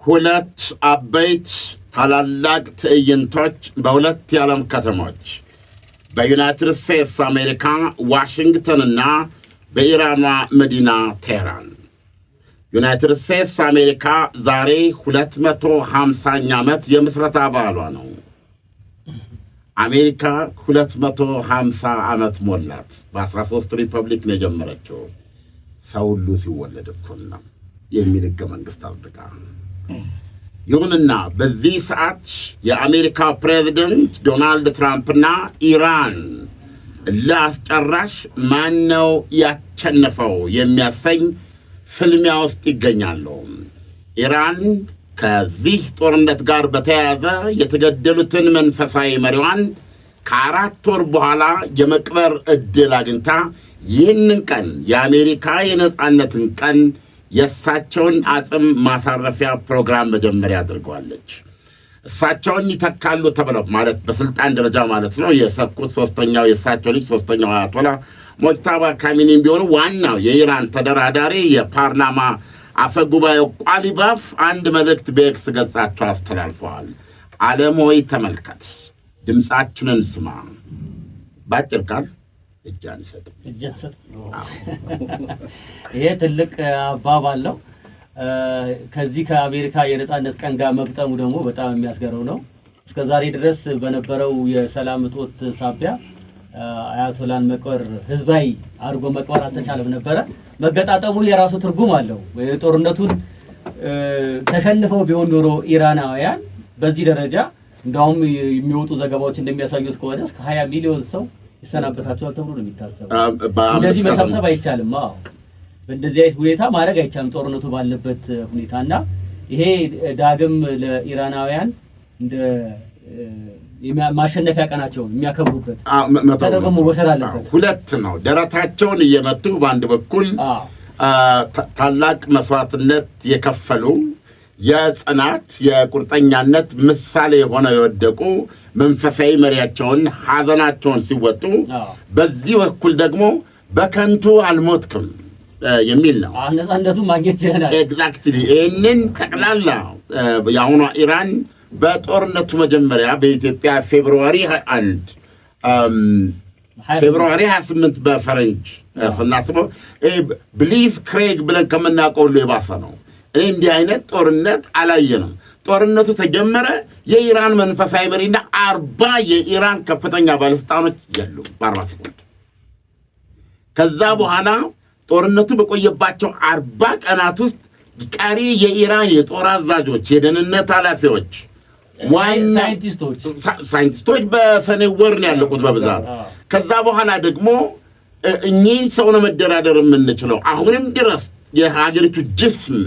ሁለት አበይት ታላላቅ ትዕይንቶች በሁለት የዓለም ከተሞች በዩናይትድ ስቴትስ አሜሪካ ዋሽንግተንና በኢራኗ መዲና ቴህራን። ዩናይትድ ስቴትስ አሜሪካ ዛሬ 250ኛ ዓመት የምስረታ በዓሏ ነው። አሜሪካ 250 ዓመት ሞላት። በ13 ሪፐብሊክ ነው የጀመረችው። ሰው ሁሉ ሲወለድ እኩል ነው የሚል ሕገ መንግሥት አጽድቃ። ይሁንና በዚህ ሰዓት የአሜሪካ ፕሬዝደንት ዶናልድ ትራምፕና ኢራን ለአስጨራሽ ማነው ያቸነፈው የሚያሰኝ ፍልሚያ ውስጥ ይገኛሉ። ኢራን ከዚህ ጦርነት ጋር በተያያዘ የተገደሉትን መንፈሳዊ መሪዋን ከ4 ወር በኋላ የመቅበር ዕድል አግኝታ ይህንን ቀን የአሜሪካ የነጻነትን ቀን የእሳቸውን አጽም ማሳረፊያ ፕሮግራም መጀመሪያ አድርገዋለች። እሳቸውን ይተካሉ ተብለው ማለት በስልጣን ደረጃ ማለት ነው የሰኩት ሶስተኛው የእሳቸው ልጅ ሶስተኛው አያቶላ ሞጅታባ ካሚኒም ቢሆኑ ዋናው የኢራን ተደራዳሪ የፓርላማ አፈጉባኤው ቋሊባፍ አንድ መልእክት በኤክስ ገጻቸው አስተላልፈዋል። ዓለም ሆይ ተመልከት፣ ድምፃችንን ስማ፣ ባጭር ቃል እጅ አንሰጥ። ይሄ ትልቅ አባባል ነው። ከዚህ ከአሜሪካ የነጻነት ቀን ጋር መግጠሙ ደግሞ በጣም የሚያስገርም ነው። እስከዛሬ ድረስ በነበረው የሰላም እጦት ሳቢያ አያቶላን መቅበር ህዝባዊ አድርጎ መቅበር አልተቻለም ነበረ። መገጣጠሙ የራሱ ትርጉም አለው። ጦርነቱን ተሸንፈው ቢሆን ኖሮ ኢራናውያን በዚህ ደረጃ እንደውም የሚወጡ ዘገባዎች እንደሚያሳዩት ከሆነ እስከ 20 ሚሊዮን ሰው ይሰናበታቸዋል ተብሎ ነው የሚታሰበው። እንደዚህ መሰብሰብ አይቻልም። አዎ በእንደዚህ አይነት ሁኔታ ማድረግ አይቻልም ጦርነቱ ባለበት ሁኔታና ይሄ ዳግም ለኢራናውያን እንደ ማሸነፊያ ቀናቸው የሚያከብሩበት ተደርጎ መወሰድ አለበት። ሁለት ነው። ደረታቸውን እየመቱ በአንድ በኩል ታላቅ መስዋዕትነት የከፈሉ የጽናት የቁርጠኛነት ምሳሌ ሆነው የወደቁ መንፈሳዊ መሪያቸውን ሐዘናቸውን ሲወጡ፣ በዚህ በኩል ደግሞ በከንቱ አልሞትክም የሚል ነው። ነጻነቱ ማግኘት ይችላል። ኤግዛክትሊ ይህንን ጠቅላላ የአሁኗ ኢራን በጦርነቱ መጀመሪያ በኢትዮጵያ ፌብሩዋሪ 21 ፌብሩዋሪ 28 በፈረንጅ ስናስበው ብሊዝ ክሬግ ብለን ከምናውቀው ሁሉ የባሰ ነው። እኔ እንዲህ አይነት ጦርነት አላየንም። ጦርነቱ ተጀመረ። የኢራን መንፈሳዊ መሪና 40 የኢራን ከፍተኛ ባለስልጣኖች የሉ በ40 ሴኮንድ። ከዛ በኋላ ጦርነቱ በቆየባቸው 40 ቀናት ውስጥ ቀሪ የኢራን የጦር አዛዦች፣ የደህንነት ኃላፊዎች፣ ሳይንቲስቶች በሰኔ ወር ነው ያለቁት በብዛት። ከዛ በኋላ ደግሞ እኚህን ሰው ነው መደራደር የምንችለው አሁንም ድረስ የሀገሪቱ ጅስም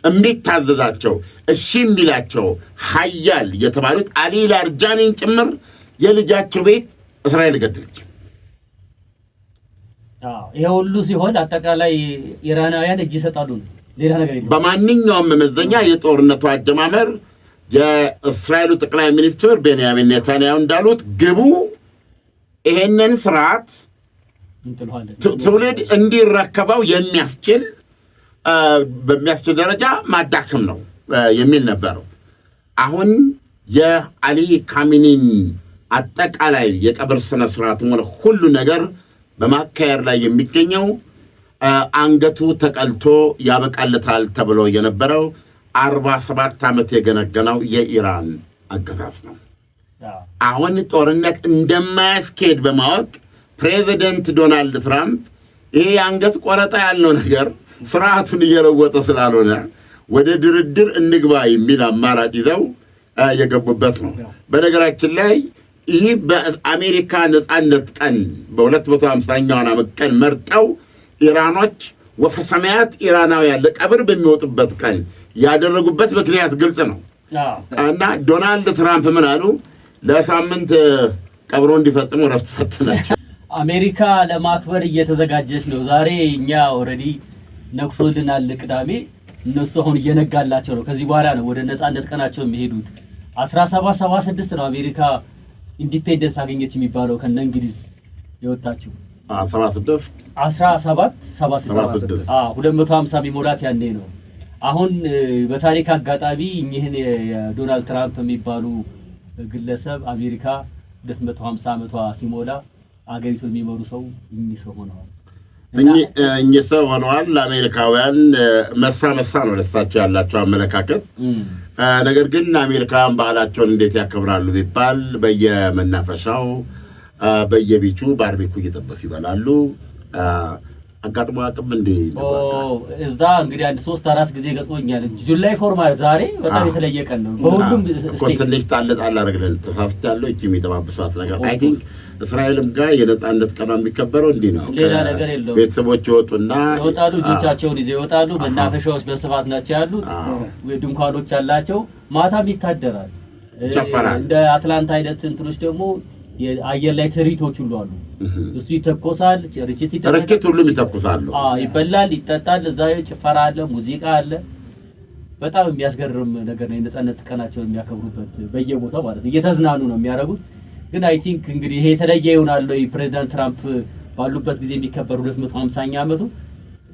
የሚታዘዛቸው እሺ የሚላቸው ሀያል የተባሉት አሊ ላርጃኒን ጭምር የልጃቸው ቤት እስራኤል ገደለች። ይሄ ሁሉ ሲሆን አጠቃላይ ኢራናውያን እጅ ይሰጣሉ ነው፣ ሌላ ነገር የለም። በማንኛውም መመዘኛ የጦርነቱ አጀማመር የእስራኤሉ ጠቅላይ ሚኒስትር ቤንያሚን ኔታንያሁ እንዳሉት ግቡ ይሄንን ስርዓት ትውልድ እንዲረከበው በሚያስችል ደረጃ ማዳከም ነው የሚል ነበረው። አሁን የአሊ ካሚኒን አጠቃላይ የቀብር ስነ ስርዓትም ሆነ ሁሉ ነገር በማካሄድ ላይ የሚገኘው አንገቱ ተቀልቶ ያበቃለታል ተብሎ የነበረው 47 ዓመት የገነገነው የኢራን አገዛዝ ነው። አሁን ጦርነት እንደማያስኬድ በማወቅ ፕሬዚደንት ዶናልድ ትራምፕ ይሄ አንገት ቆረጣ ያለው ነገር ስርዓቱን እየለወጠ ስላልሆነ ወደ ድርድር እንግባ የሚል አማራጭ ይዘው የገቡበት ነው። በነገራችን ላይ ይህ በአሜሪካ ነጻነት ቀን በ250ኛው ዓመት ቀን መርጠው ኢራኖች ወፈሰማያት ኢራናውያን ለቀብር በሚወጡበት ቀን ያደረጉበት ምክንያት ግልጽ ነው እና ዶናልድ ትራምፕ ምን አሉ? ለሳምንት ቀብሮ እንዲፈጽሙ ረፍት ሰጥተናቸው። አሜሪካ ለማክበር እየተዘጋጀች ነው። ዛሬ እኛ ኦልሬዲ ነክሶልናል ቅዳሜ፣ እነሱ አሁን እየነጋላቸው ነው። ከዚህ በኋላ ነው ወደ ነጻነት ቀናቸው የሚሄዱት። 1776 ነው አሜሪካ ኢንዲፔንደንስ አገኘች የሚባለው ከነ እንግሊዝ የወጣችው 76 1776 250 ቢሞላት ያኔ ነው። አሁን በታሪክ አጋጣሚ እኚህን የዶናልድ ትራምፕ የሚባሉ ግለሰብ አሜሪካ 250 ዓመቷ ሲሞላ አገሪቱን የሚመሩ ሰው እኚህ ሰው ሆነዋል። እኚህ ሰው ሆነዋል። አሜሪካውያን መሳ ነው ለሳቸው ያላቸው አመለካከት። ነገር ግን አሜሪካውያን ባህላቸውን እንዴት ያከብራሉ ቢባል በየመናፈሻው በየቢቹ ባርቤኩ እየጠበሱ ይበላሉ። አጋጥሞ አቅም እንዴ እዛ እንግዲህ አንድ 3-4 ጊዜ ገጥሞኛል። ጁላይ ፎርማል ዛሬ በጣም የተለየ ቀን ነው። በሁሉም ትንሽ ጣል አደረግን ተሳስቻለሁ። እቺ የሚጠባብሷት ነገር አይ ቲንክ እስራኤልም ጋር የነጻነት ቀን የሚከበረው እንዲህ ነው። ሌላ ነገር የለውም። ቤተሰቦች ይወጣሉ፣ ልጆቻቸውን ይዘው ይወጣሉ። መናፈሻዎች በስፋት ናቸው ያሉት። ድንኳኖች አላቸው። ማታም ይታደራል። እንደ አትላንታ አይነት እንትኖች ደግሞ የአየር ላይ ትርኢቶች ሁሉ አሉ። እሱ ይተኮሳል፣ ርችት ሁሉም ይተኮሳሉ። ይበላል፣ ይጠጣል። እዛ ጭፈራ አለ፣ ሙዚቃ አለ። በጣም የሚያስገርም ነገር ነው። የነጻነት ቀናቸውን የሚያከብሩበት በየቦታው ማለት ነው። እየተዝናኑ ነው የሚያደርጉት። ግን አይ ቲንክ እንግዲህ ይሄ የተለየ ይሆናል። ፕሬዚዳንት ትራምፕ ባሉበት ጊዜ የሚከበሩ 250ኛ ዓመቱ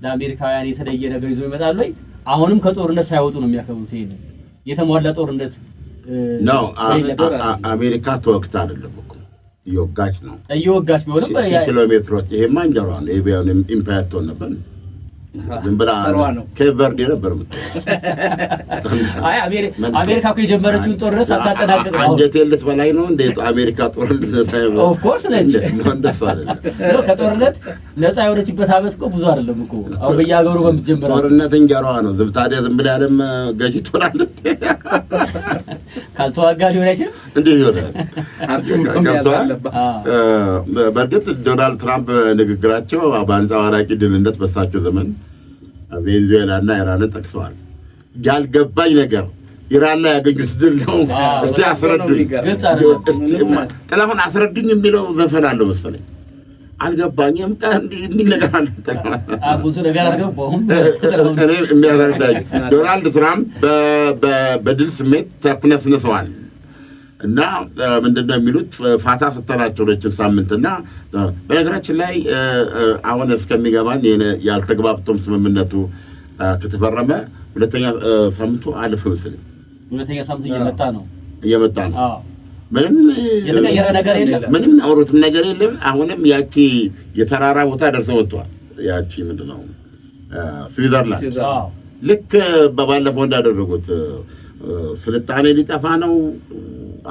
ለአሜሪካውያን የተለየ ነገር ይዞ ይመጣል ወይ? አሁንም ከጦርነት ሳይወጡ ነው የሚያከብሩት። ይሄን የተሟላ ጦርነት ነው። አሜሪካ ተወግታ አይደለም እኮ እየወጋች ነው። እየወጋች ቢሆንም ኪሎ ሜትሮች ይሄማ እንጀራ ነው። ይሄ ቢሆንም ኢምፓየር ትሆን ነበር። ዝም ብላ ከቨርዴ ነበር አይ አሜሪካ እኮ የጀመረችውን ጦርነት ሳታጠናቅቅ ነው። አንጀት የለት በላይ ነው እንደ አሜሪካ ጦርነት ታይው ኦፍ ኮርስ ነች ነው እንደሱ አይደለም። ከጦርነት ነፃ የሆነችበት ዓመት እኮ ብዙ አይደለም እኮ አሁን በየሀገሩ በመጀመሪያ ጦርነት እንጀራዋ ነው። ዝም ታዲያ ዝም ብላ ያለም ገጂ ትሆናለች። ካልተዋጋ ሊሆን አይችልም እንዴ ይሆናል። በእርግጥ ዶናልድ ትራምፕ ንግግራቸው በአንጻራቂ ድልነት በሳቸው ዘመን ቬንዙዌላና ኢራንን ጠቅሰዋል። ያልገባኝ ነገር ኢራን ላይ ያገኙት ድል ነው። እስቲ አስረዱኝ፣ እስቲ ጥላሁን አስረዱኝ የሚለው ዘፈን አለው መሰለኝ አልገባኝም። እንዲህ የሚል ነገር አለ። ብዙ ነገር አልገባሁም። እኔ የሚያስረዳኝ ዶናልድ ትራምፕ በድል ስሜት ተኩነስንሰዋል እና ምንድነው የሚሉት ፋታ ሰተናቸው ለችን ሳምንትና በነገራችን ላይ አሁን እስከሚገባን ያልተግባብቶም ስምምነቱ ከተፈረመ ሁለተኛ ሳምንቱ አለፈ መሰለኝ። ሁለተኛ ሳምንቱ እየመጣ ነው። ምንም የተቀየረ ነገር የለም። ምንም አውሩትም ነገር የለም። አሁንም ያቺ የተራራ ቦታ ደርሰው ወጥቷል። ያቺ ምንድነው ስዊዘርላንድ ልክ በባለፈው እንዳደረጉት ስልጣኔ ሊጠፋ ነው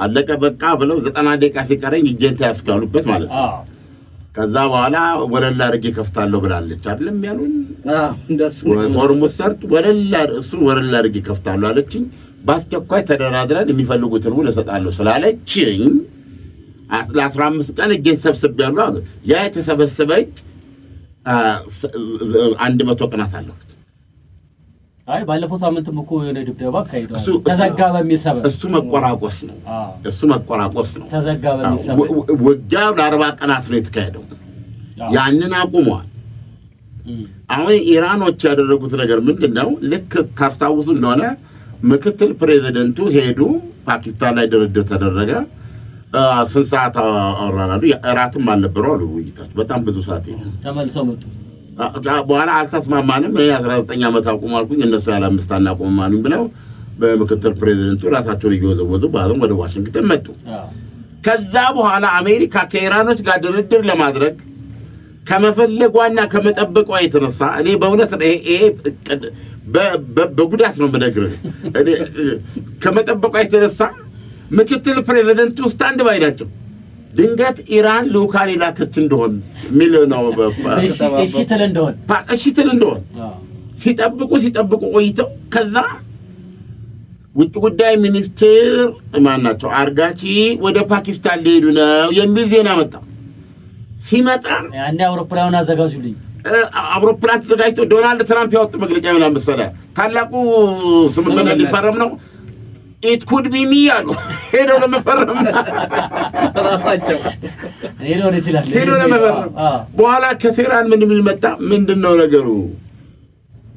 አለቀ በቃ ብለው 90 ደቂቃ ሲቀረኝ እጄን ያስካሉበት ማለት ነው። ከዛ በኋላ ወለላ አድርጌ ከፍታለሁ ብላለች አይደለም ያሉኝ። እንደሱ ሆርሙዝ ሰርጥ ወለላ አድርጌ ከፍታለሁ አለችኝ። በአስቸኳይ ተደራድረን የሚፈልጉትን ሁሉ እሰጣለሁ ስላለችኝ ለ15 ቀን እጄን ሰብስቤያለሁ አሉ። ያ የተሰበሰበኝ 100 ቀናት አለሁ። አይ ባለፈው ሳምንትም እኮ የሆነ ድብደባ አካሂደዋል። ተዘጋ በሚል ሰበብ እሱ መቆራቆስ ነው። ተዘጋ በሚል ሰበብ ውጊያው ለ40 ቀናት ነው የተካሄደው። ያንን አቁሟል። አሁን ኢራኖች ያደረጉት ነገር ምንድነው? ልክ ታስታውሱ እንደሆነ ምክትል ፕሬዚደንቱ ሄዱ፣ ፓኪስታን ላይ ድርድር ተደረገ። ስንት ሰዓት አወራናሉ። እራትም አልነበረው አሉ። ውይይታቸው በጣም ብዙ ሰዓት ተመልሰው መጡ። በኋላ አልተስማማንም። 19 ዓመት አቁም አልኩኝ፣ እነሱ ያለ 5 አናቁም አሉኝ ብለው በምክትል ፕሬዚደንቱ ራሳቸውን እየወዘወዙ ባለም ወደ ዋሽንግተን መጡ። ከዛ በኋላ አሜሪካ ከኢራኖች ጋር ድርድር ለማድረግ ከመፈለጓና ከመጠበቋ የተነሳ እኔ በእውነት ይሄ በጉዳት ነው የምነግርህ። እኔ ከመጠበቋ የተነሳ ምክትል ፕሬዚደንቱ ስታንድ ባይ ናቸው። ድንገት ኢራን ልኡካን ላከች እንደሆን ሚል ነው እሺ ትል እንደሆን ሲጠብቁ ቆይተው ከዛ ውጭ ጉዳይ ሚኒስትር ማናቸው አርጋቺ ወደ ፓኪስታን ሊሄዱ ነው የሚል ዜና መጣ። ሲመጣ ያኔ አውሮፕላኑን አዘጋጁልኝ። አውሮፕላን ተዘጋጅቶ ዶናልድ ትራምፕ ያወጡ መግለጫ ምናምን መሰለህ ታላቁ ስምምነት ሊፈረም ነው ኢት ኩድ ቢ ሚ አሉ። ሄደው ለመፈረም ራሳቸው ሄደው ለመፈረም በኋላ ከቴህራን ምን መጣ? ምንድነው ነገሩ?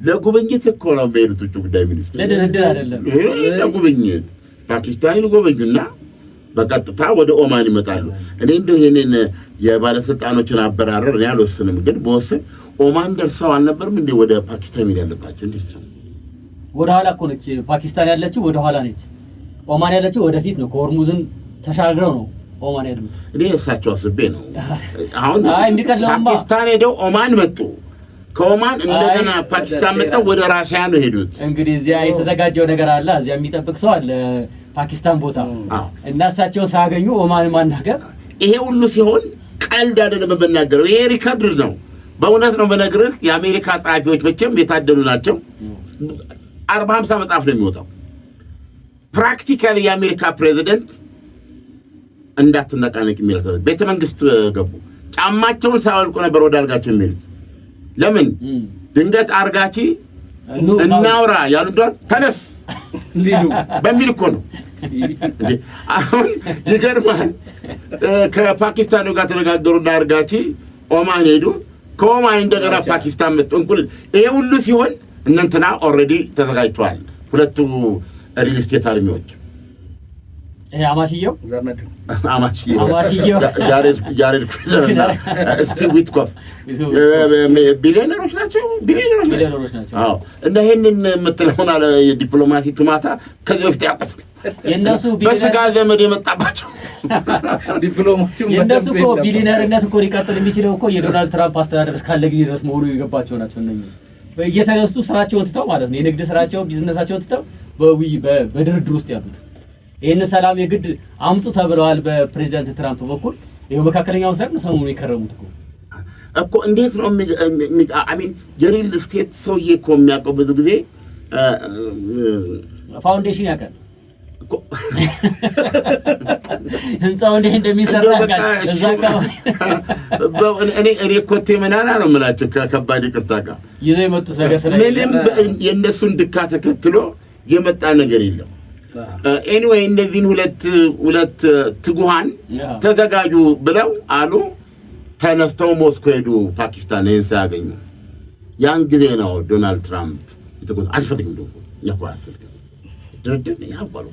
ለጉብኝት እኮ ነው የሚሄዱት ውጭ ጉዳይ ሚኒስትር፣ ለድርድር አይደለም። ለጉብኝት ፓኪስታንን ጎበኙና በቀጥታ ወደ ኦማን ይመጣሉ። እኔ እንደው ይሄንን የባለስልጣኖችን አበራረር እኔ አልወስንም፣ ግን በወስን ኦማን ደርሰው አልነበርም እንዴ ወደ ፓኪስታን ሄድ ያለባቸው? እንዴት ነው ወደ ኋላ እኮ ነች ፓኪስታን ያለችው ወደ ኋላ ነች። ኦማን ያለችው ወደፊት ነው። ከሆርሙዝን ተሻግረው ነው ኦማን ያሉት። እኔ እሳቸው አስቤ ነው አሁን ፓኪስታን ሄደው ኦማን መጡ። ከኦማን እንደገና ፓኪስታን መጣው ወደ ራሽያ ነው ሄዱት። እንግዲህ እዚያ የተዘጋጀው ነገር አለ፣ እዚያ የሚጠብቅ ሰው አለ ፓኪስታን ቦታ እና እሳቸው ሳያገኙ ኦማን ማናገር። ይሄ ሁሉ ሲሆን ቀልድ አይደለም በመናገረው፣ ይሄ ሪከርድ ነው። በእውነት ነው በነገርህ። የአሜሪካ ጸሐፊዎች መቼም የታደሉ ናቸው። 40-50 መጽሐፍ ነው የሚወጣው። ፕራክቲካሊ የአሜሪካ ፕሬዚደንት እንዳትነቃነቅ የሚለው ቤተ መንግስት ገቡ። ጫማቸውን ሳያወልቁ ነበር ወደ አልጋቸው የሚሄዱት። ለምን? ድንገት አርጋቺ እናውራ ያሉ እንደሆነ ተነስ ሊሉ በሚል እኮ ነው። አሁን ይገርማል። ከፓኪስታኑ ጋር ተነጋገሩና አርጋቺ ኦማን ሄዱ። ከኦማን እንደገና ፓኪስታን መጡ። ይሄ ሁሉ ሲሆን እነንትና ኦልሬዲ ተዘጋጅተዋል። ሁለቱ ሪል ስቴት አልሚዎች ይሄ አማሽየው ዘመድ አማሽየው ያሬድ ኩለርና ስቲቭ ዊትኮፍ ቢሊዮነሮች ናቸው። አዎ። እና ይሄንን የምትለውን አለ የዲፕሎማሲ ቱማታ ከዚህ በፊት ያቀስ የነሱ በስጋ ዘመድ የመጣባቸው ዲፕሎማሲው የነሱ እኮ ቢሊዮነርነት እኮ ሊቀጥል የሚችለው እኮ የዶናልድ ትራምፕ አስተዳደር እስካለ ጊዜ ድረስ መሆኑ የገባቸው ናቸው። እነኚህ እየተነሱ ስራቸውን ትተው ማለት ነው የንግድ ስራቸውን ቢዝነሳቸውን ትተው በድርድር ውስጥ ያሉት ይሄን ሰላም የግድ አምጡ ተብለዋል በፕሬዝዳንት ትራምፕ በኩል። ይሄው መካከለኛው ምስራቅ ነው ሰሞኑን የከረሙት እኮ እንዴት ነው አሚን የሪል ስቴት ሰውዬ እኮ የሚያውቀው ብዙ ጊዜ ፋውንዴሽን ያውቃል እኮ ህንጻው እንዴት እንደሚሰራ ያውቃል። እዛ ጋር እኔ ኮቴ መናና ነው የምላቸው ከከባድ ይቅርታ ጋር ይዘው የመጡት ነገር ስለሌለ የእነሱን ድካ ተከትሎ የመጣ ነገር የለም። ኤኒዌይ እነዚህን ሁለት ትጉሃን ተዘጋጁ ብለው አሉ። ተነስተው ሞስኮ ሄዱ ፓኪስታን ይህን ሳያገኙ። ያን ጊዜ ነው ዶናልድ ትራምፕ የተቆጣ አልፈልግም ደግሞ ያቋ አልፈልግም ድርድር ያቋሉ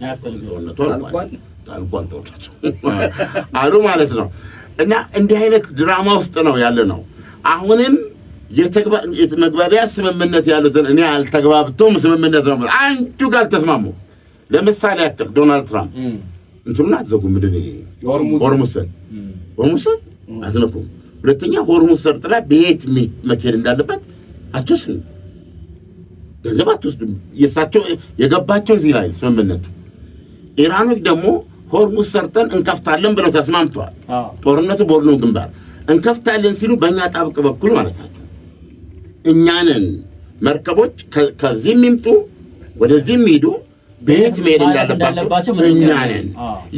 አሉ ማለት ነው። እና እንዲህ አይነት ድራማ ውስጥ ነው ያለ ነው። አሁንም የመግባቢያ ስምምነት ያሉትን እኔ አልተግባብቶም ስምምነት ነው አንዱ ጋር ተስማሙ። ለምሳሌ ያክል ዶናልድ ትራምፕ እንትኑን አትዘጉ ምንድን ሆርሙዝ አትነኩም። ሁለተኛ ሆርሙዝ ሰርጥ ላይ በየት መኬድ እንዳለበት አትወስኑ። ገንዘብ አትወስዱም። የእሳቸው የገባቸው እዚህ ላይ ስምምነቱ። ኢራኖች ደግሞ ሆርሙዝ ሰርጠን እንከፍታለን ብለው ተስማምተዋል። ጦርነቱ በሁሉም ግንባር እንከፍታለን ሲሉ በእኛ ጣብቅ በኩል ማለት ናቸው። እኛንን መርከቦች ከዚህ የሚምጡ ወደዚህ የሚሄዱ በየት መሄድ እንዳለባቸው እኛ ነን።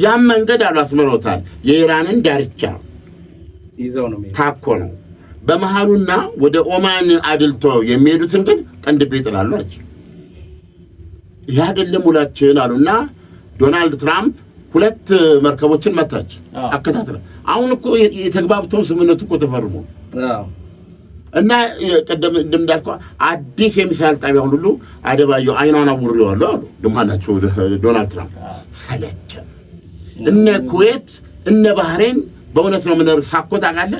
ያም መንገድ አላስመሮታል። የኢራንን ዳርቻ ይዘው ነው ታኮ ነው በመሃሉና ወደ ኦማን አድልቶ የሚሄዱትን ግን ቀንድቤ ይጥላሉ አለች። ይህ አይደለም ውላችን አሉና ዶናልድ ትራምፕ ሁለት መርከቦችን መታች አከታተለ። አሁን እኮ የተግባብተው ስምምነቱ እኮ ተፈርሞ እና ቀደም እንዳልከው አዲስ የሚሳይል ጣቢያውን ሁሉ አደባየው አይናና አውሬዋለሁ አሉ። ደማናቸው ዶናልድ ትራምፕ ሰለቸ። እነ ኩዌት እነ ባህሬን በእውነት ነው ምንር ሳኮት አቃለ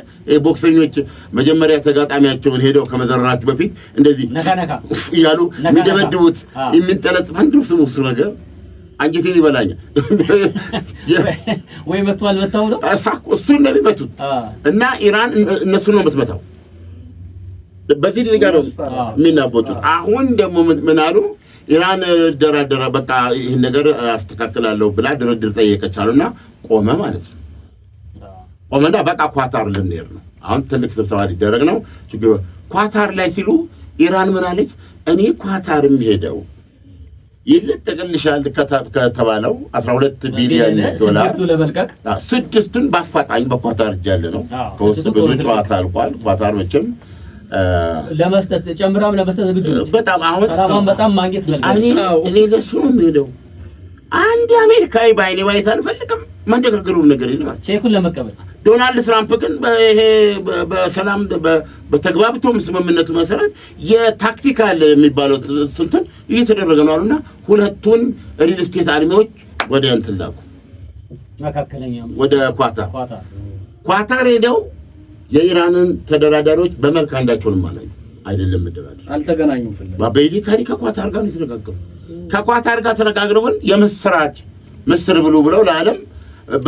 ቦክሰኞች መጀመሪያ ተጋጣሚያቸውን ሄደው ከመዘራራቸው በፊት እንደዚህ ያሉ የሚደበድቡት የሚንጠለጥ አንዱ ስሙ እሱ ነገር አንጀቴን ይበላኛል። ወይ መጥቷል መጣው ነው ሳኮ እሱ ነው የሚመቱት እና ኢራን እነሱ ነው የምትመታው። በዚህ ነገር ነው የሚናቦጡት። አሁን ደግሞ ምን አሉ? ኢራን ደራደራ በቃ ይሄን ነገር አስተካክላለሁ ብላ ድርድር ጠየቀቻሉና ቆመ ማለት ነው። ቆመና በቃ ኳታር ልንሄድ ነው አሁን ትልቅ ስብሰባ ሊደረግ ነው። ችግር ኳታር ላይ ሲሉ ኢራን ምን አለች? እኔ ኳታርም ሄደው ይልጠቅልሻል ከተባለው 12 ቢሊዮን ዶላር ስድስቱን በአፋጣኝ በኳታር እጅ ያለ ነው። ከውስጥ ብዙ ጨዋታ አልቋል። ኳታር መቼም ለመስጠት ጨምራም ለመስጠት ዝግጁ ነው። በጣም አሁን ሰላም በጣም ማግኘት ፈልጋለሁ። እኔ ለሱ ነው የምሄደው። አንድ አሜሪካዊ ባይኔ ማየት አልፈልግም። ማንደጋገሩን ነገር ይላል ቼኩን ለመቀበል። ዶናልድ ትራምፕ ግን ይሄ በሰላም በተግባብቶም ስምምነቱ መሰረት የታክቲካል የሚባለው እንትን እየተደረገ ነው አሉና ሁለቱን ሪል ስቴት አልሚዎች ወደ እንትን ላኩ። መካከለኛ ወደ ኳታር ሄደው የኢራንን ተደራዳሪዎች በመልክ አንዳቸውንም ማለት አይደለም መደራደር አልተገናኙም ፍለ በቤይካሪ ከኳታር ጋር ተነጋገሩ ከኳታር ጋር ተነጋግረው የምስራች ምስር ብሉ ብለው ለዓለም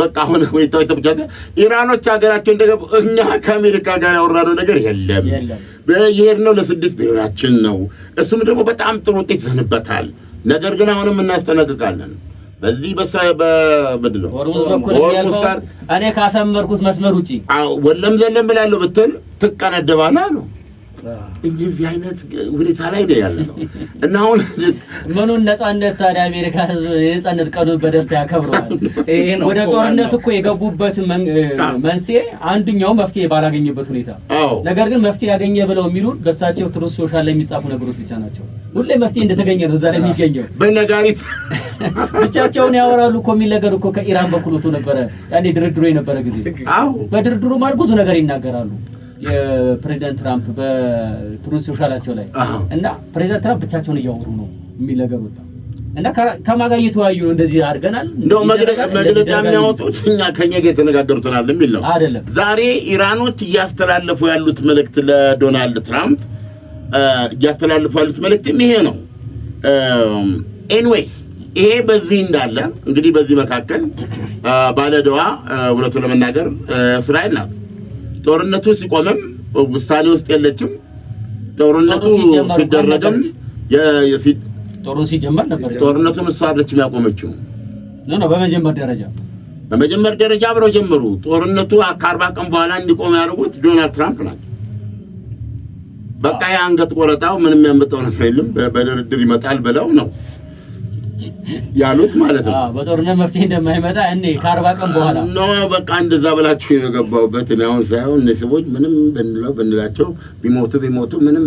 በቃ አሁን ወይታው ተብቻለ ኢራኖች ሀገራቸው እንደገቡ እኛ ከአሜሪካ ጋር ያወራነው ነገር የለም በየሄድነው ለስድስት ብሔራችን ነው እሱም ደግሞ በጣም ጥሩ ውጤት ዘንበታል ነገር ግን አሁንም እናስጠነቅቃለን በዚህ በምንድነው ወርሙዝ እኔ ካሰመርኩት መስመር ውጪ ወለም ዘለም ብላለሁ ብትል ትቀነደባለህ ነው እንግዲህ አይነት ሁኔታ ላይ ነው ያለው እና አሁን ምኑን ነፃነት ታዲያ አሜሪካ ህዝብ የነፃነት ቀኑን በደስታ ያከብረዋል ወደ ጦርነት እኮ የገቡበት መንስኤ አንዱኛው መፍትሄ ባላገኘበት ሁኔታ ነገር ግን መፍትሄ ያገኘ ብለው የሚሉን በስታቸው ትሩስ ሶሻል ላይ የሚጻፉ ነገሮች ብቻ ናቸው ሁሌ መፍትሄ እንደተገኘ ነው ዛሬ የሚገኘው በነጋሪት ብቻቸውን ያወራሉ እኮ የሚነገር እኮ ከኢራን በኩል ወጥቶ ነበር ያኔ ድርድሩ የነበረ ጊዜ በድርድሩ ማለት ብዙ ነገር ይናገራሉ የፕሬዝዳንት ትራምፕ በትሩዝ ሶሻላቸው ላይ እና ፕሬዝዳንት ትራምፕ ብቻቸውን እያወሩ ነው የሚነገር ወጣ እና ከማጋይ ተወያዩ ነው እንደዚህ አድርገናል ነው መግለጫ የሚያወጡት እኛ ከኛ ጋር ተነጋገሩታል የሚል ነው አይደለም ዛሬ ኢራኖች እያስተላለፉ ያሉት መልእክት ለዶናልድ ትራምፕ እያስተላለፉ ያሉት መልእክት ይሄ ነው ኤኒዌይስ ይሄ በዚህ እንዳለ እንግዲህ በዚህ መካከል ባለደዋ እውነቱን ለመናገር እስራኤል ናት ጦርነቱ ሲቆምም ውሳኔ ውስጥ የለችም ጦርነቱ ሲደረግም ጦርነቱ ሲጀመር ነበር ጦርነቱን እሷለች የሚያቆመችው ነው በመጀመር ደረጃ አብረው ጀመሩ ጦርነቱ ከ40 ቀን በኋላ እንዲቆም ያደረጉት ዶናልድ ትራምፕ ናቸው በቃ ያንገት ቆረጣው ምንም ያመጣው ነገር የለም በድርድር ይመጣል ብለው ነው ያሉት ማለት ነው በጦርነት መፍትሄ እንደማይመጣ እኔ ከ40 ቀን በኋላ ነው በቃ እንደዛ ብላችሁ የገባውበት ነው ሳይሆን ለሰዎች ምንም በእንላቸው ቢሞቱ ምንም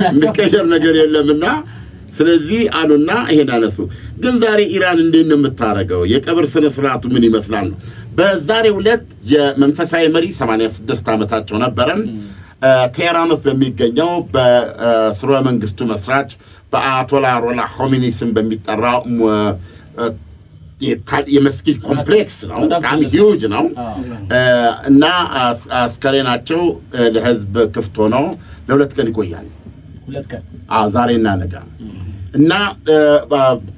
የሚቀየር ነገር የለምና ስለዚህ አሉና ይሄን አነሱ ግን ዛሬ ኢራን እንዴት ነው የምታረገው የቀብር ስነ ስርዓቱ ምን ይመስላል ነው በዛሬው ዕለት የመንፈሳዊ መሪ 86 ዓመታቸው ነበረን ቴህራን ውስጥ በሚገኘው በስርወ መንግስቱ መስራች በአያቶላ ሮላ ሆሚኒ ስም በሚጠራው የመስጊድ ኮምፕሌክስ ነው በጣም ሂውጅ ነው እና አስከሬናቸው ለህዝብ ክፍት ሆኖ ለሁለት ቀን ይቆያል ዛሬና ነገ እና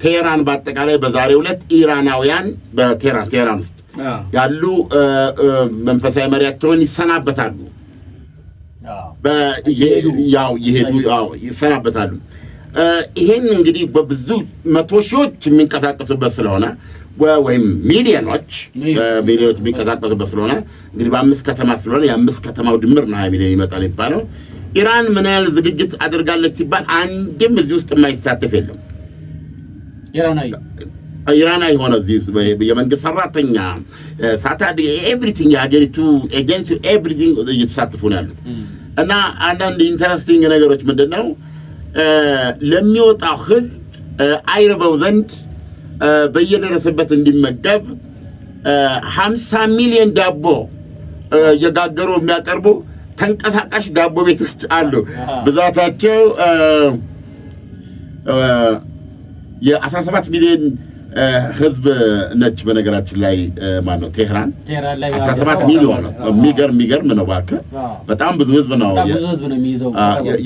ቴህራን በአጠቃላይ በዛሬው ዕለት ኢራናውያን በቴህራን ውስጥ ያሉ መንፈሳዊ መሪያቸውን ይሰናበታሉ ያው ይሄዱ ይሰናበታሉ ይሄን እንግዲህ በብዙ መቶ ሺዎች የሚንቀሳቀሱበት ስለሆነ ወይም ሚሊዮኖች የሚንቀሳቀሱበት ስለሆነ እንግዲህ በአምስት ከተማ ስለሆነ የአምስት ከተማው ድምር ነው 20 ሚሊዮን ይመጣል ይባላል ኢራን ምን ያህል ዝግጅት አድርጋለች ሲባል አንድም እዚህ ውስጥ የማይሳተፍ የለም ኢራናዊ ሆነ እዚህ የመንግስት ሰራተኛ ሳታዲ ኤቭሪቲንግ የሀገሪቱ ኤጀንሲ ኤቭሪቲንግ እየተሳተፉ ነው ያሉት እና አንዳንድ ኢንተረስቲንግ ነገሮች ምንድነው ለሚወጣው ህዝብ አይረበው ዘንድ በየደረሰበት እንዲመገብ 50 ሚሊዮን ዳቦ የጋገሩ የሚያቀርቡ ተንቀሳቃሽ ዳቦ ቤቶች አሉ ብዛታቸው የ17 ሚሊዮን ህዝብ ነች በነገራችን ላይ ማን ነው ቴህራን ላይ 17 ሚሊዮን ነው የሚገርም ነው ባከ በጣም ብዙ ህዝብ ነው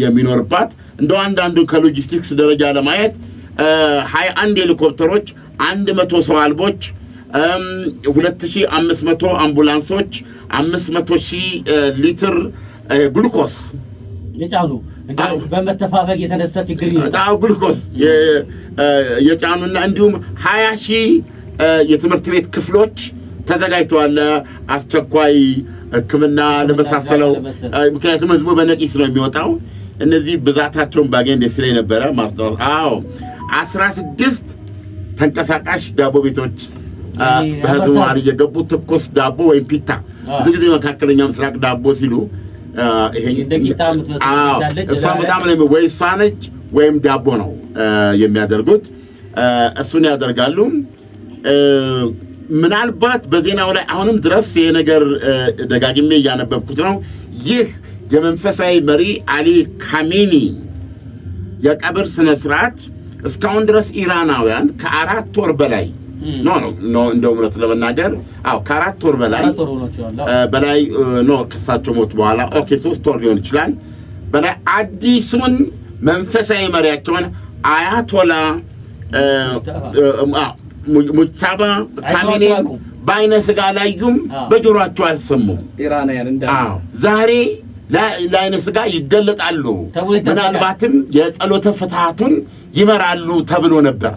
የሚኖርባት እንደው አንዳንዱ ከሎጂስቲክስ ደረጃ ለማየት 21 ሄሊኮፕተሮች 100 ሰው አልቦች 2500 አምቡላንሶች 500,000 ሊትር ግሉኮስ የጫኑ በመተፋፈግ የተነሳ ችግር ይታው ግሉኮስ የጫኑና እንዲሁም 20,000 የትምህርት ቤት ክፍሎች ተዘጋጅተዋል አስቸኳይ ህክምና ለመሳሰለው ምክንያቱም ህዝቡ በነቂስ ነው የሚወጣው እነዚህ ብዛታቸውን ባገኝ ደስ ይለኝ ነበር ማስተዋወቅ 16 ተንቀሳቃሽ ዳቦ ቤቶች በህዝቡ ማር የገቡ ትኩስ ዳቦ ወይም ፒታ ብዙ ጊዜ መካከለኛ ምስራቅ ዳቦ ሲሉ ይሄ እሷ በጣም ነው ወይ ሳነች ወይም ዳቦ ነው የሚያደርጉት እሱን ያደርጋሉ ምናልባት በዜናው ላይ አሁንም ድረስ የነገር ደጋግሜ ያነበብኩት ነው ይህ የመንፈሳዊ መሪ አሊ ካሜኒ የቀብር ስነ ስርዓት እስካሁን ድረስ ኢራናውያን ከ4 ወር በላይ ነው እንደው ምረት ለመናገር ከ4 ወር በላይ ከሳቸው ሞት በኋላ 3 ወር ሊሆን ይችላል በላይ አዲሱን መንፈሳዊ መሪያቸውን አያቶላ ሙጅተባ ካሚኒ በአይነ ስጋ ላዩም በጆሮአቸው አልሰሙም። ኢራናውያን እንዳው ዛሬ ለአይነ ስጋ ይገለጣሉ፣ ምናልባትም የጸሎተ ፍትሐቱን ይመራሉ ተብሎ ነበር።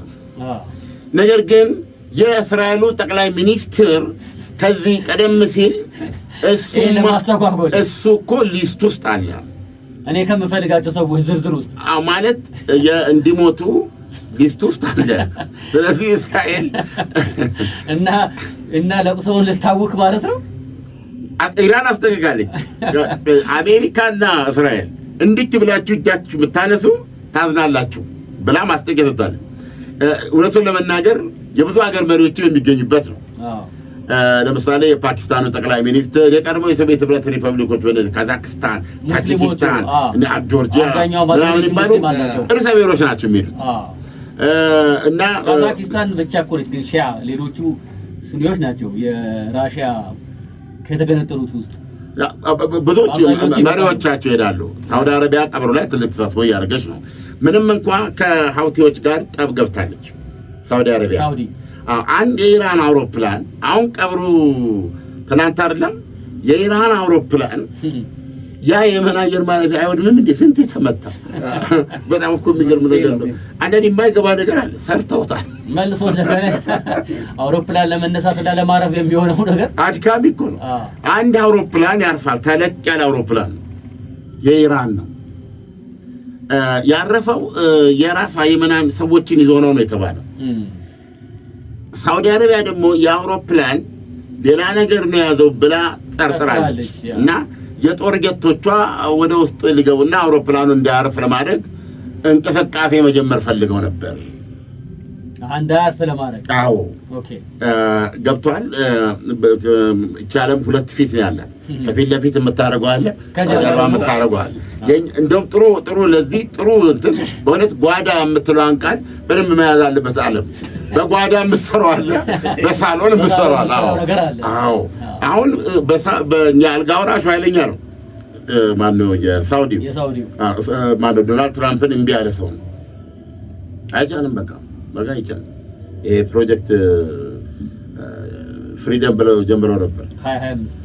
ነገር ግን የእስራኤሉ ጠቅላይ ሚኒስትር ከዚህ ቀደም ሲል እሱ እኮ ሊስት ውስጥ አለ፣ እኔ ከምፈልጋቸው ሰዎች ዝርዝር ውስጥ ማለት እንዲሞቱ ሊስት ውስጥ አለ። ስለዚህ እስራኤል እና ለቁሰውን ልታውክ ማለት ነው። ኢራን አስጠንቅቃለች። አሜሪካና እስራኤል እንዲህ ብላችሁ እጃችሁ የምታነሱ ታዝናላችሁ ብላ ማስጠንቀቂያ ሰጥታለች። እውነቱን ለመናገር የብዙ ሀገር መሪዎችም የሚገኙበት ነው። ለምሳሌ የፓኪስታኑ ጠቅላይ ሚኒስትር፣ የቀድሞ የሶቪየት ህብረት ሪፐብሊኮች ወደ ካዛክስታን፣ ታጂኪስታን እና ጆርጂያ ምናምን ይባሉ ርዕሰ ብሔሮች ናቸው የሚሄዱት። እና ካዛክስታን ብቻ እኮ ነች ግን ሺያ፣ ሌሎቹ ሱኒዎች ናቸው የራሽያ ከተገነጠሉት ውስጥ ብዙዎች መሪዎቻቸው ይሄዳሉ። ሳውዲ አረቢያ ቀብሩ ላይ ትልቅ ተሳትፎ እያደረገች ነው። ምንም እንኳን ከሀውቲዎች ጋር ጠብ ገብታለች ሳውዲ አረቢያ። አንድ የኢራን አውሮፕላን አሁን ቀብሩ ትናንት አይደለም የኢራን አውሮፕላን ያ የመን አየር ማረፊያ አይወድምም እንዴ? ስንት ተመታ። በጣም እኮ የሚገርም ነገር ነው። አንዳንዴ የማይገባ ነገር አለ። ሰርተውታል መልሶ እንደገና አውሮፕላን ለመነሳት እና ለማረፍ የሚሆነው ነገር አድካሚ እኮ ነው። አንድ አውሮፕላን ያርፋል። ተለቅ ያለ አውሮፕላን የኢራን ነው ያረፈው። የራሷ የመናን ሰዎችን ይዞ ነው የተባለው። ሳውዲ አረቢያ ደግሞ የአውሮፕላን ሌላ ነገር ነው ያዘው ብላ ጠርጥራለች እና የጦር ጀቶቿ ወደ ውስጥ ሊገቡና አውሮፕላኑን እንዳያርፍ ለማድረግ እንቅስቃሴ መጀመር ፈልገው ነበር። እንዳያርፍ ለማድረግ አዎ፣ ኦኬ ገብቷል። ቻለም ሁለት ፊት ነው ያለው። ከፊት ለፊት የምታረጋው አለ፣ ከጀርባ የምታረጋው አለ። እንደውም ጥሩ ለዚህ ጥሩ እንትን በእውነት ጓዳ የምትለዋን ቃል በደንብ መያዝ አለበት። ዓለም በጓዳ የምትሰራው አለ፣ በሳሎን የምትሰራው አለ። አዎ አሁን በእኛ አልጋ ወራሹ ኃይለኛ ነው። ማነው የሳውዲው ማነው ዶናልድ ትራምፕን እምቢ ያለ ሰው ነው። አይቻልም፣ በቃ አይቻልም። ይሄ ፕሮጀክት ፍሪደም ብለው ጀምረው ነበር 2025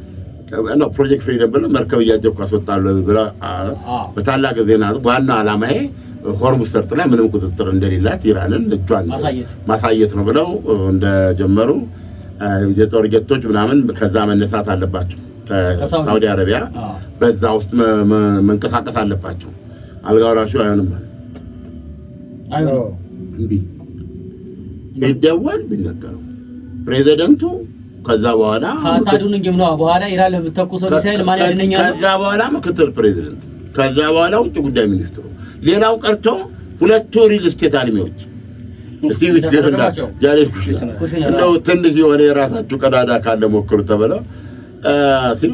ነው። ፕሮጀክት ፍሪደም ብለው መርከብ እያጀብኩ አስወጣለሁ ብላ በታላቅ ዜና ዋና ዓላማዬ ሆርሙዝ ሰርጥ ላይ ምንም ቁጥጥር እንደሌላት ኢራንን እጇን ማሳየት ነው ብለው እንደጀመሩ የጦር ጀቶች ምናምን ከዛ መነሳት አለባቸው። ከሳውዲ አረቢያ በዛ ውስጥ መንቀሳቀስ አለባቸው። አልጋ ወራሹ አይሆንም እንዴ? ይደወል ቢነገረው ፕሬዚደንቱ ከዛ በኋላ ታዱን እንግም ነው በኋላ ኢራን ለምትተኩሰው ሚሳኤል ማን ያድነኛል? ከዛ በኋላ ምክትል ፕሬዚደንት፣ ከዛ በኋላ ውጭ ጉዳይ ሚኒስትሩ፣ ሌላው ቀርቶ ሁለቱ ሪል ስቴት አልሚዎች እስቲ ቢስገርና ያሬድ ኩሽና እንደው ትንሽ የሆነ የራሳችሁ ቀዳዳ ካለ ሞክሩ ተብለው ሲሉ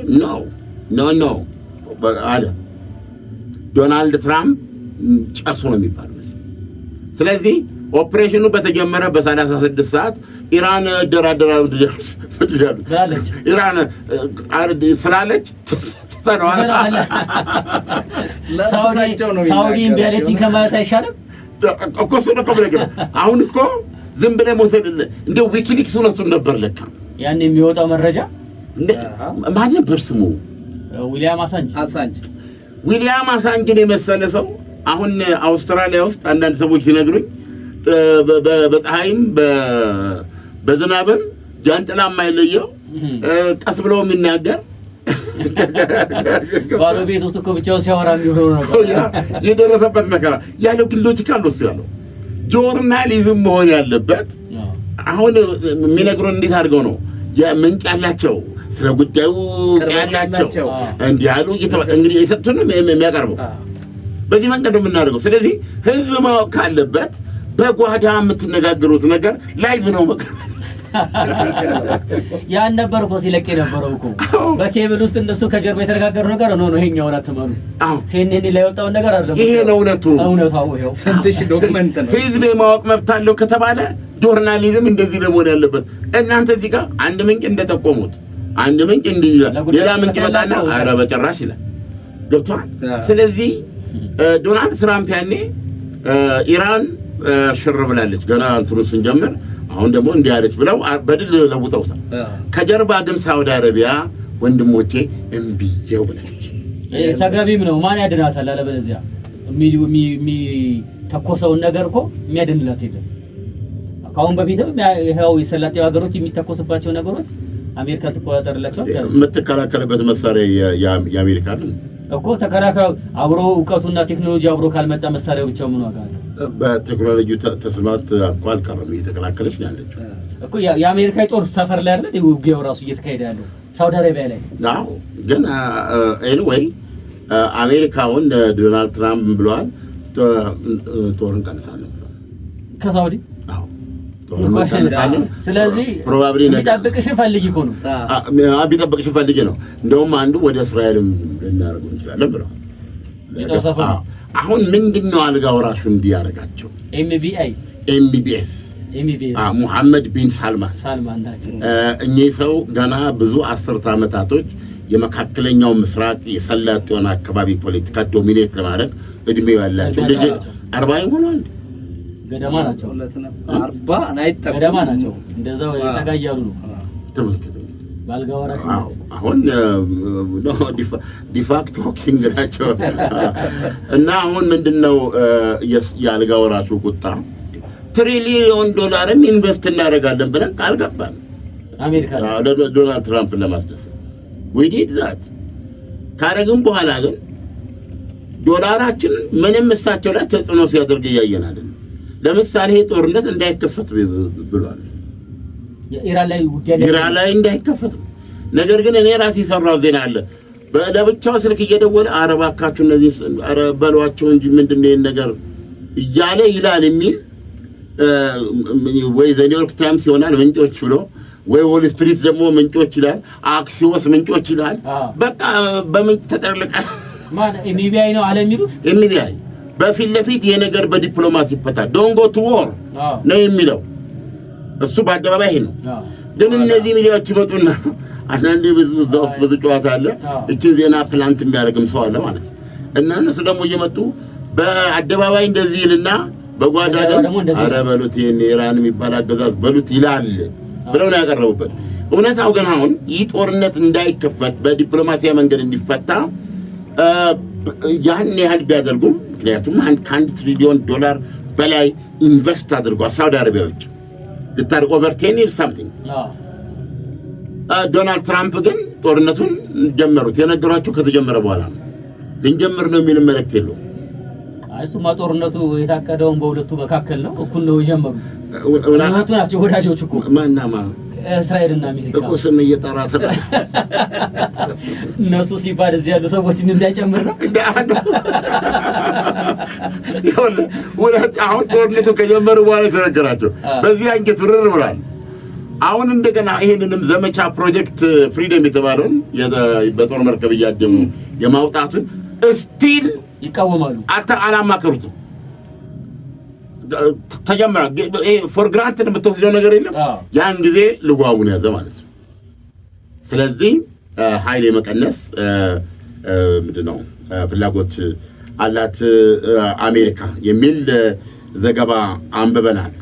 ኖ አለ ዶናልድ ትራምፕ ጨርሶ ነው የሚባለው። ስለዚህ ኦፕሬሽኑ በተጀመረ በ36 ሰዓት ኢራን ደራደራው ድረስ ኢራን ስላለች ተሰራዋል። ሳውዲ ቢያለች ከማለት አይሻልም እኮ እሱን እኮ ብለህ አሁን እኮ ዝም ብለህ መውሰድ እንደው ዊኪሊክስ እውነቱን ነበር ለካ ያን የሚወጣው መረጃ ማን ነበር ስሙ? ዊሊያም አሳንጅን የመሰለ ሰው አሁን አውስትራሊያ ውስጥ አንዳንድ ሰዎች ሲነግሩኝ በፀሐይም በዝናብም ጃንጥላ የማይለየው ቀስ ብለው የሚናገር ባዶ ቤት ውስጥ እኮ ብቻውን ሲያወራ የሚሆነው ነገር የደረሰበት መከራ ያለው ግን ሎጂካል ነው ያለው ጆርናሊዝም መሆን ያለበት። አሁን የሚነግሩን እንዴት አድርገው ነው የምንጭ ያላቸው ስለ ጉዳዩ ያላቸው እንዲህ ያሉ እንግዲህ የሰጡን የሚያቀርበው በዚህ መንገድ ነው የምናደርገው። ስለዚህ ህዝብ ማወቅ ካለበት በጓዳ የምትነጋገሩት ነገር ላይቭ ነው መቅረብ ያን ነበር እኮ ሲለቅ የነበረው እኮ በኬብል ውስጥ እንደሱ ከጀርባ የተነጋገሩ ነገር ነው። ይሄኛውን አትመኑ። ሲኤንኤን ላይ ወጣውን ነገር አይደለም። ይሄ ነው እውነታው። ይሄው ስንት ሺህ ዶክመንት ነው። ህዝብ ማወቅ መብት አለው ከተባለ ጆርናሊዝም እንደዚህ ለመሆን ያለበት። እናንተ እዚህ ጋር አንድ ምንጭ እንደጠቆሙት አንድ ምንጭ እንዲህ ይላል፣ ሌላ ምንጭ መጣና ኧረ በጭራሽ ይላል። ገብቷል። ስለዚህ ዶናልድ ትራምፕ ያኔ ኢራን ሽር ብላለች ገና እንትኑ ስንጀምር፣ አሁን ደግሞ እንዲህ አለች ብለው በድል ለውጠውታል። ከጀርባ ግን ሳውዲ አረቢያ ወንድሞቼ እምቢየው ብላለች። ተገቢም ነው። ማን ያድናታል? አለበለዚያ የሚተኮሰውን ነገር እኮ የሚያድንላት የለም። ከአሁን በፊትም ይኸው የሰላጤው ሀገሮች የሚተኮስባቸው ነገሮች አሜሪካ ትቆጣጠርላቸው አልቻለች። የምትከላከልበት መሳሪያ የአሜሪካ ነው እኮ ተከላካዩ አብሮ እውቀቱና ቴክኖሎጂ አብሮ ካልመጣ መሳሪያው ብቻ ምን ዋጋ አለው? በቴክኖሎጂ ተስማት እኮ አልቀረም እየተከላከለች ያለች እኮ የአሜሪካ ጦር ሰፈር ላይ አይደል ውጊያው ራሱ እየተካሄደ ያለው ሳውዲ አረቢያ ላይ። አዎ ግን ኤኒዌይ አሜሪካውን ዶናልድ ትራምፕ ብለዋል ጦርን ቀንሳለን ብለዋል ከሳውዲ። አዎ ጦርን ቀንሳለን። ስለዚህ ፕሮባብሊ ቢጠብቅሽ ፈልጊ እኮ ነው ቢጠብቅሽ ፈልጊ ነው። እንደውም አንዱ ወደ እስራኤልም ልናደርገው እንችላለን ብለዋል። አሁን ምንድነው አልጋ ወራሹ እንዲያደርጋቸው ኤምቢኤስ ሙሐመድ ቢን ሳልማን ናቸው። እኚህ ሰው ገና ብዙ አስርተ ዓመታቶች የመካከለኛው ምስራቅ የሰላጤውን አካባቢ ፖለቲካ ዶሚኔት ለማድረግ እድሜው ያላቸው ልጅ 40 ይሆናል ገደማ ናቸው። 40 አይጠቀም ገደማ ናቸው። እንደዛው የተጋያሉ ነው። ተመልከቱ ባልጋወራሽ አሁን ዲፋክቶ ኪንግ ናቸው። እና አሁን ምንድነው የአልጋ ወራሹ ቁጣ $1 ትሪሊዮን ኢንቨስት እናደርጋለን ብለን ቃል ገባን አሜሪካ ዶናልድ ትራምፕ ለማስደሰት we did that ካረግን በኋላ ግን ዶላራችን ምንም እሳቸው ላይ ተጽዕኖ ሲያደርግ እያየን አይደል። ለምሳሌ ጦርነት እንዳይከፈት ብሏል ኢራን ላይ እንዳይከፈት። ነገር ግን እኔ ራሴ ሰራው ዜና አለ በለብቻው ስልክ እየደወለ አረባካችሁ እነዚህ በሏቸው እንጂ ምንድነው ይሄን ነገር እያለ ይላል የሚል ወይ ዘ ኒውዮርክ ታይምስ ይሆናል ምንጮች ብሎ ወይ ዎል ስትሪት ደግሞ ምንጮች ይላል አክሲዮስ ምንጮች ይላል። በቃ በምንጭ ተጠርልቀ ማን ኤምቢአይ ነው አለ የሚሉት ኤምቢአይ በፊት ለፊት ይሄ ነገር በዲፕሎማሲ ይፈታል ዶንት ጎ ቱ ዎር ነው የሚለው እሱ በአደባባይ ነው። ግን እነዚህ ሚዲያዎች ይመጡና አንዳንዴ ብዙ ጨዋታ አለ እቺ ዜና ፕላንት የሚያደርግም ሰው አለ ማለት ነው። እና እነሱ ደግሞ እየመጡ በአደባባይ እንደዚህ ይልና በጓዳ ደግሞ አረ በሉት ኢራን የሚባል አገዛዝ በሉት ይላል ብለው ነው ያቀረቡበት። እውነታው ግን አሁን ይህ ጦርነት እንዳይከፈት በዲፕሎማሲያዊ መንገድ እንዲፈታ ያን ያህል ቢያደርጉም ምክንያቱም $1 ትሪሊዮን በላይ ኢንቨስት አድርጓል ሳውዲ አረቢያዎች ልታርቆ ኦቨር 10 years something ዶናልድ ትራምፕ ግን ጦርነቱን ጀመሩት። የነገሯቸው ከተጀመረ በኋላ ነው ልንጀምር ነው የሚል መልእክት የለው። እሱማ ጦርነቱ የታቀደውን በሁለቱ መካከል ነው እኩል ነው የጀመሩት። ሁለቱ ናቸው ወዳጆች እኮ ማናማ እስራኤልና አሜሪካ እኮ ስም እየጠራት እነሱ ሲባል እዚህ ያሉ ሰዎችን እንዳይጨምር ነው። አሁን ጦርነቱ ከጀመሩ በኋላ የተነገራቸው በዚህ አንገት ብርር ብሏል። አሁን እንደገና ይሄንንም ዘመቻ ፕሮጀክት ፍሪደም የተባለውን በጦር መርከብ እያደሙ የማውጣቱን ስቲል ይቃወማሉ። አላማከሩትም። ተጀመረ ፎር ግራንትድ የምትወስደው ነገር የለም። ያን ጊዜ ልጓሙን ያዘ ማለት ነው። ስለዚህ ኃይል የመቀነስ ምንድነው ፍላጎት አላት አሜሪካ የሚል ዘገባ አንብበናል።